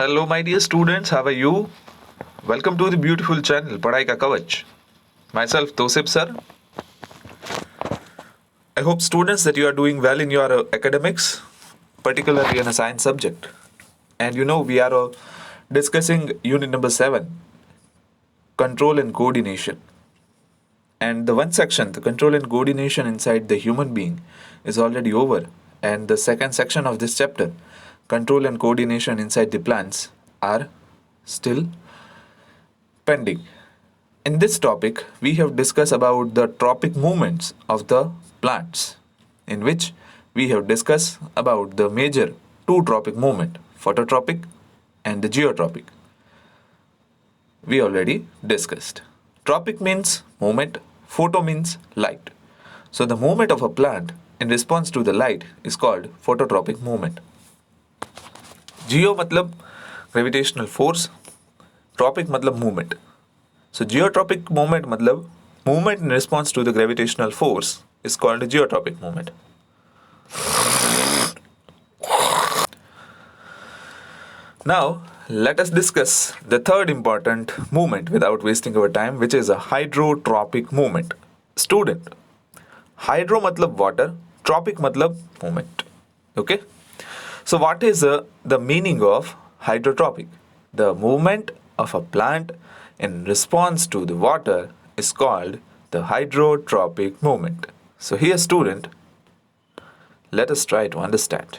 Hello, my dear students. How are you? Welcome to the beautiful channel Padhai Ka Kavach. Myself, Tosip sir. I hope students that you are doing well in your academics, particularly in a science subject. And we are discussing unit number 7, control and coordination. And the one section, the control and coordination inside the human being, is already over. And the second section of this chapter, control and coordination inside the plants, are still pending. In this topic, we have discussed about the tropic movements of the plants, in which we have discussed about the major two tropic movement, phototropic and the geotropic. We already discussed. Tropic means movement, photo means light. So the movement of a plant in response to the light is called phototropic movement. Geo मतलब gravitational force, tropic मतलब movement. So geotropic movement मतलब movement in response to the gravitational force is called geotropic movement. Now let us discuss the third important movement without wasting our time, which is a hydrotropic movement. Student, hydro मतलब water, tropic मतलब movement. Okay? So what is the meaning of hydrotropic? The movement of a plant in response to the water is called the hydrotropic movement. So here student, let us try to understand.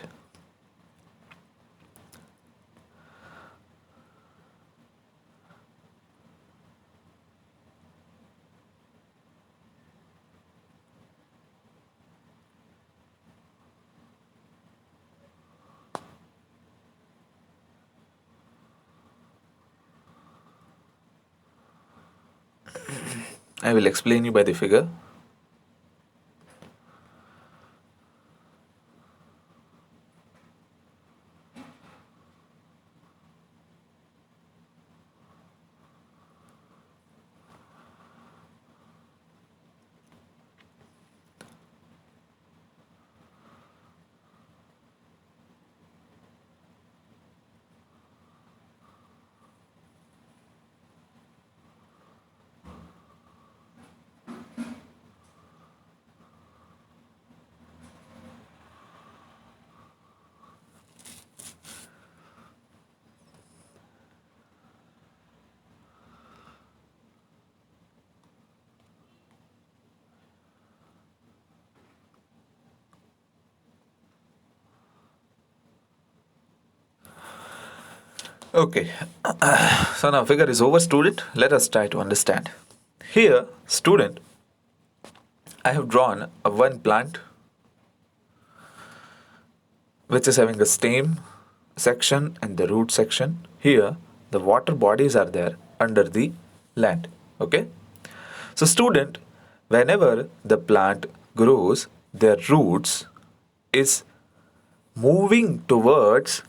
I will explain you by the figure. Okay, so now figure is over, student. Let us try to understand. Here, student, I have drawn a one plant which is having a stem section and the root section. Here, the water bodies are there under the land. Okay, so student, whenever the plant grows, their roots is moving towards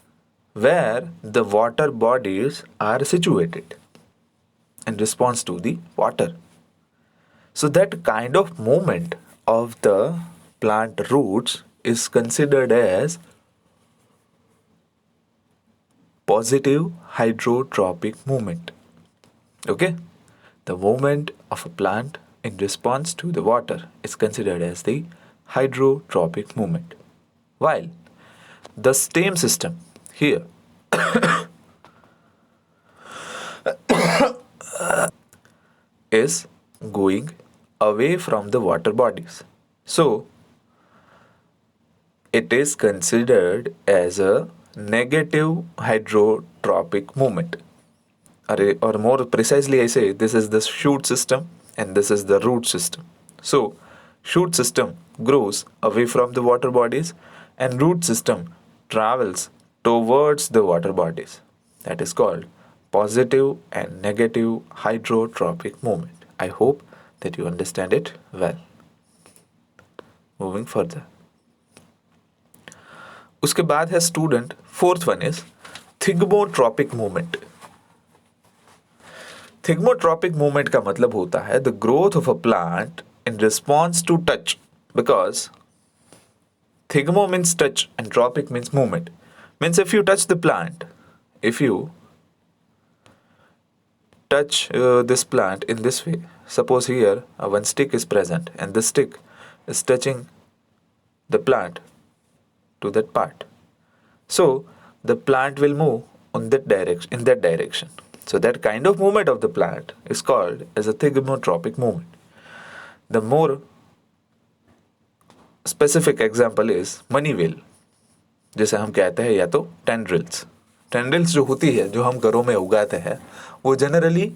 where the water bodies are situated in response to the water. So that kind of movement of the plant roots is considered as positive hydrotropic movement. Okay? The movement of a plant in response to the water is considered as the hydrotropic movement. While the stem system here is going away from the water bodies. So it is considered as a negative hydrotropic movement. Or more precisely, I say this is the shoot system and this is the root system. So shoot system grows away from the water bodies and root system travels towards the water bodies. That is called positive and negative hydrotropic movement. I hope that you understand it well. Moving further. उसके बाद है student, fourth one is thigmotropic movement. Thigmotropic movement का मतलब होता है the growth of a plant in response to touch, because thigmo means touch and tropic means movement. Means if you touch the plant if you touch this plant in this way, suppose here one stick is present and the stick is touching the plant to that part. So the plant will move on that direction, in that direction. So that kind of movement of the plant is called as a thigmotropic movement. The more specific example is money well, जैसे हम कहते हैं, या तो tendrils. Tendrils जो होती है, जो हम घरों में उगाते हैं, वो जनरली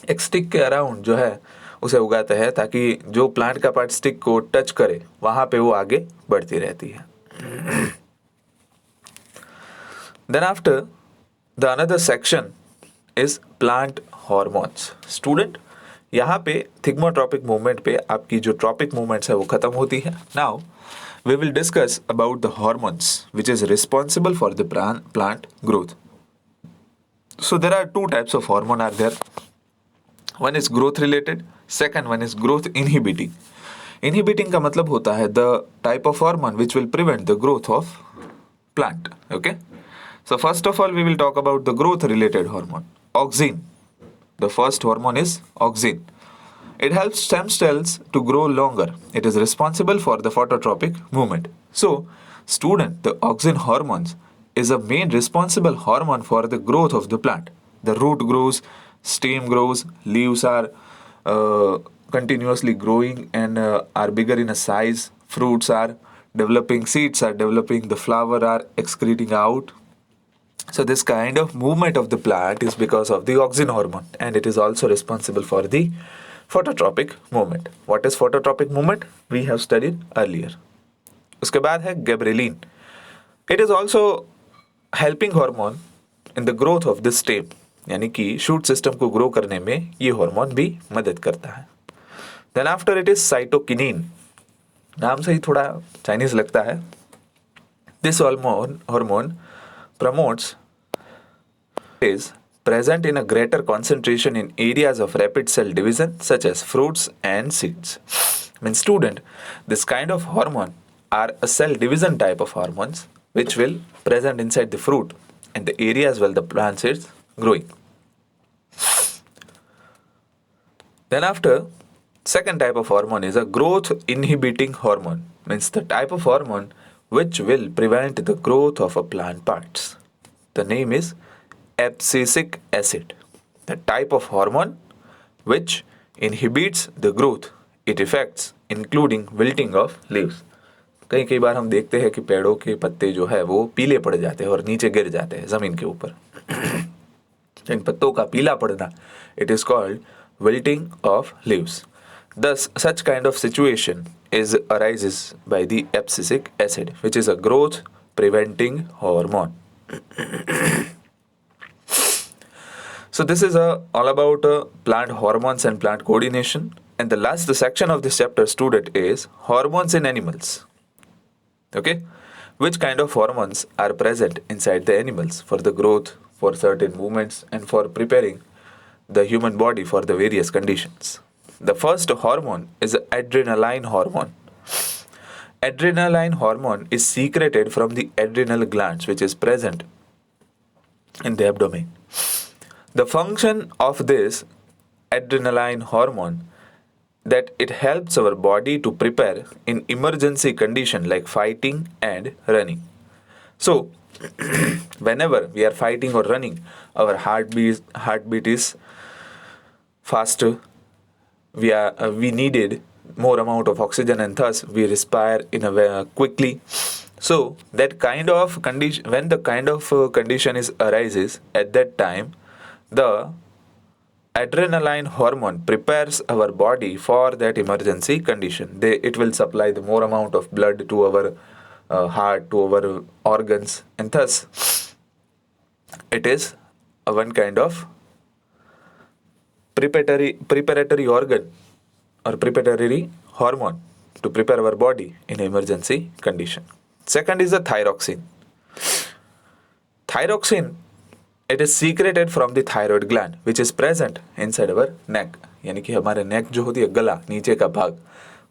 एक स्टिक के अराउंड जो है उसे उगाते हैं, ताकि जो प्लांट का पार्ट स्टिक को टच करे वहाँ पे वो आगे बढ़ती रहती है. Then after, the another section is plant hormones. Student, यहाँ पे थिग्मोट्रॉपिक मूवमेंट पे आपकी जो ट्रॉपिक मूवमेंट्स है वो खत्म होती है. Now we will discuss about the hormones which is responsible for the plant growth. So there are two types of hormone are there. One is growth related, second one is growth inhibiting. Inhibiting का मतलब होता है the type of hormone which will prevent the growth of plant. Okay. So first of all we will talk about the growth related hormone, auxin. The first hormone is auxin. It helps stem cells to grow longer. It is responsible for the phototropic movement. So, student, the auxin hormones is a main responsible hormone for the growth of the plant. The root grows, stem grows, leaves are continuously growing and are bigger in a size. Fruits are developing, seeds are developing, the flower are excreting out. So this kind of movement of the plant is because of the auxin hormone, and it is also responsible for the phototropic movement. What is phototropic movement? We have studied earlier. उसके बाद है gabrilin. It is also helping hormone in the growth of the stem. यानी कि shoot system को grow करने में ये hormone भी मदद करता है. Then after it is cytokinin. नाम से ही थोड़ा चाइनीज लगता है. This hormone promotes is present in a greater concentration in areas of rapid cell division such as fruits and seeds. Means student, this kind of hormone are a cell division type of hormones which will present inside the fruit and the areas where the plant is growing. Then after, second type of hormone is a growth inhibiting hormone. Means the type of hormone which will prevent the growth of a plant parts. The name is abscisic acid. The type of hormone which inhibits the growth. It affects including wilting of leaves. कई बार हम देखते हैं कि पेड़ों के पत्ते जो है वो पीले पड़ जाते हैं और नीचे गिर जाते हैं ज़मीन के ऊपर. इन पत्तों का पीला पड़ना, it is called wilting of leaves. Thus, such kind of situation arises by the abscisic acid, which is a growth preventing hormone. So this is all about plant hormones and plant coordination. And the last section of this chapter, student, is hormones in animals. Okay, which kind of hormones are present inside the animals for the growth, for certain movements, and for preparing the human body for the various conditions. The first hormone is adrenaline hormone. Adrenaline hormone is secreted from the adrenal glands, which is present in the abdomen. The function of this adrenaline hormone that it helps our body to prepare in emergency condition like fighting and running. So, whenever we are fighting or running, our heartbeat is faster. We needed more amount of oxygen and thus we respire in a way quickly. So that kind of condition, when the kind of condition arises at that time, the adrenaline hormone prepares our body for that emergency condition. It will supply the more amount of blood to our heart, to our organs, and thus it is one kind of preparatory organ or preparatory hormone to prepare our body in emergency condition. Second is the thyroxine. Thyroxine, it is secreted from the thyroid gland which is present inside our neck. यानी कि हमारे neck जो होती है, गला, नीचे का भाग,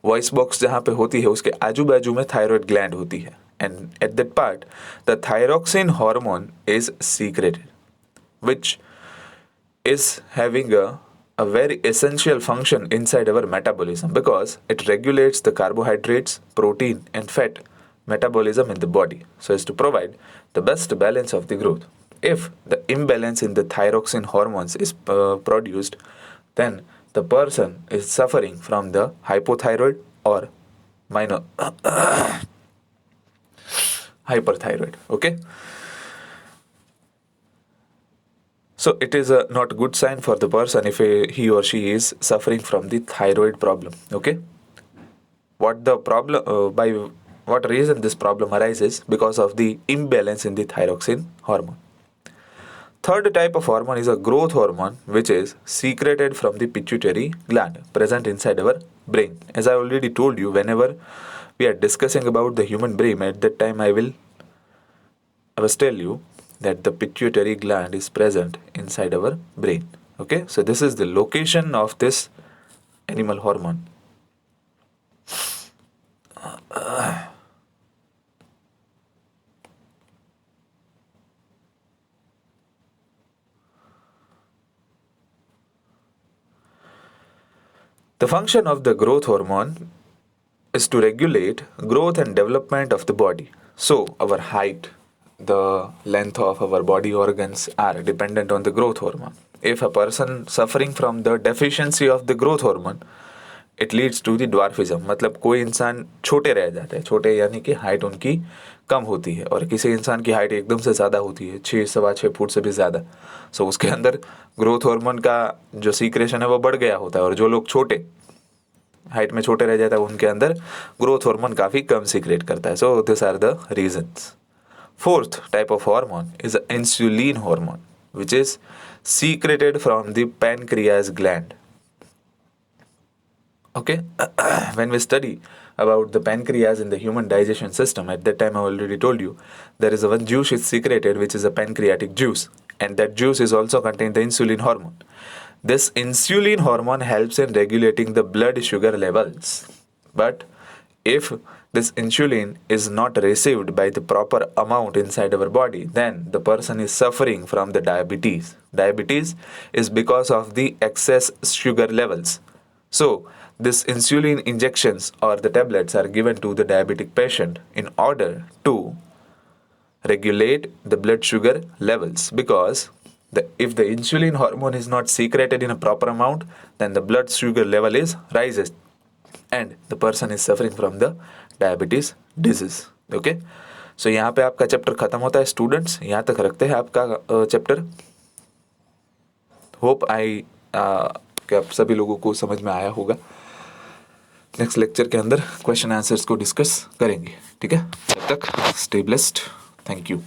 वॉइस बॉक्स जहाँ पे होती है उसके आजू बाजू में थायराइड ग्लैंड होती है. and at that part, the thyroxine hormone is secreted, which is having a very essential function inside our metabolism because it regulates the carbohydrates, protein, and fat metabolism in the body so as to provide the best balance of the growth. If the imbalance in the thyroxine hormones is produced, then the person is suffering from the hypothyroid or minor hyperthyroid. Okay, so it is a not good sign for the person if he or she is suffering from the thyroid problem. Okay, what the problem by what reason this problem arises? Because of the imbalance in the thyroxine hormone. Third type of hormone is a growth hormone, which is secreted from the pituitary gland present inside our brain. As I already told you, whenever we are discussing about the human brain, at that time I was tell you that the pituitary gland is present inside our brain. Okay, so this is the location of this animal hormone. The function of the growth hormone is to regulate growth and development of the body. So, our height, the length of our body organs are dependent on the growth hormone. If a person suffering from the deficiency of the growth hormone, it leads to the dwarfism. मतलब कोई इंसान छोटे रह जाते हैं, छोटे यानी कि हाइट उनकी कम होती है, और किसी इंसान की हाइट एकदम से ज़्यादा होती है, 6 सवा 6 फुट से भी ज़्यादा. सो उसके अंदर ग्रोथ हार्मोन का जो सीक्रेशन है वो बढ़ गया होता है, और जो लोग छोटे हाइट में छोटे रह जाता है उनके अंदर ग्रोथ हार्मोन काफ़ी कम सीक्रेट करता है. So this are the reasons. Fourth type of hormone is insulin hormone, which is secreted from the pancreas gland. Okay, when we study about the pancreas in the human digestion system, at that time I already told you there is a one juice is secreted, which is a pancreatic juice, and that juice is also contain the insulin hormone. This insulin hormone helps in regulating the blood sugar levels, but if this insulin is not received by the proper amount inside our body, then the person is suffering from the diabetes. Diabetes is because of the excess sugar levels. So, this insulin injections or the tablets are given to the diabetic patient in order to regulate the blood sugar levels, because if the insulin hormone is not secreted in a proper amount, then the blood sugar level is rises and the person is suffering from the diabetes disease. Okay, so यहाँ पे आपका chapter खत्म होता है students, यहाँ तक रखते हैं आपका चैप्टर. होप आई कि आप सभी लोगों को समझ में आया होगा. नेक्स्ट लेक्चर के अंदर क्वेश्चन आंसर्स को डिस्कस करेंगे. ठीक है, तब तक स्टे ब्लेस्ड. Thank you.